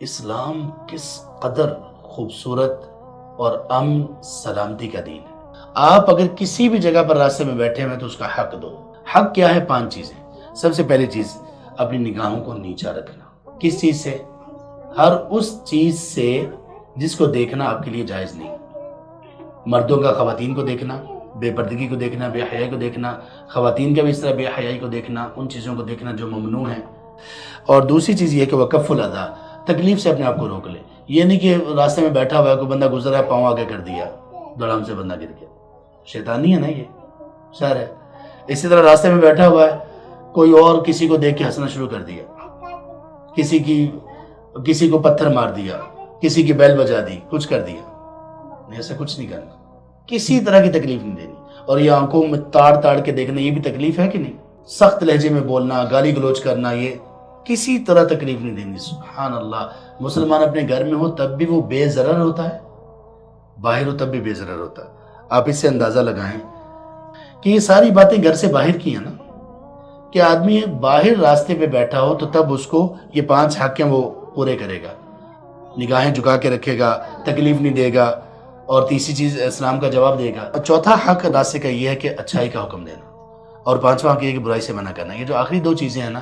اسلام کس قدر خوبصورت اور امن سلامتی کا دین ہے۔ آپ اگر کسی بھی جگہ پر راستے میں بیٹھے ہوئے تو اس کا حق دو۔ حق کیا ہے؟ 5 چیزیں۔ سب سے پہلی چیز، اپنی نگاہوں کو نیچا رکھنا۔ کس چیز سے؟ ہر اس چیز سے جس کو دیکھنا آپ کے لیے جائز نہیں۔ مردوں کا خواتین کو دیکھنا، بے پردگی کو دیکھنا، بے حیائی کو دیکھنا، خواتین کا بھی اس طرح بے حیائی کو دیکھنا، ان چیزوں کو دیکھنا جو ممنوع ہیں۔ اور دوسری چیز یہ کہ وقف الاذی، تکلیف سے اپنے آپ کو روک لے۔ یہ نہیں کہ راستے میں بیٹھا ہوا ہے، کوئی بندہ گزر رہا ہے، پاؤں آگے کر دیا، دڑام سے بندہ گر گیا۔ شیطانی ہے نا یہ، شر ہے۔ اسی طرح راستے میں بیٹھا ہوا ہے، کوئی اور کسی کو دیکھ کے ہنسنا شروع کر دیا، کسی کو پتھر مار دیا، کسی کی بیل بجا دی، کچھ کر دیا۔ نہیں، ایسا کچھ نہیں کرنا، کسی طرح کی تکلیف نہیں دینی۔ اور یہ آنکھوں میں تاڑ کے دیکھنا، یہ بھی تکلیف ہے کہ نہیں؟ سخت لہجے میں بولنا، گالی گلوچ کرنا، یہ کسی طرح تکلیف نہیں دینی۔ سبحان اللہ، مسلمان اپنے گھر میں ہو تب بھی وہ بے ضرر ہوتا ہے، باہر ہو تب بھی بے ضرر ہوتا ہے۔ آپ اس سے اندازہ لگائیں کہ یہ ساری باتیں گھر سے باہر کی ہیں نا، کہ آدمی باہر راستے پہ بیٹھا ہو تو تب اس کو یہ 5 حق ہیں وہ پورے کرے گا، نگاہیں جھکا کے رکھے گا، تکلیف نہیں دے گا، اور تیسری چیز اسلام کا جواب دے گا۔ چوتھا حق راستے کا یہ ہے کہ اچھائی کا حکم دینا، اور 5واں حق یہ ہے کہ برائی سے منع کرنا۔ یہ جو آخری 2 چیزیں ہیں نا،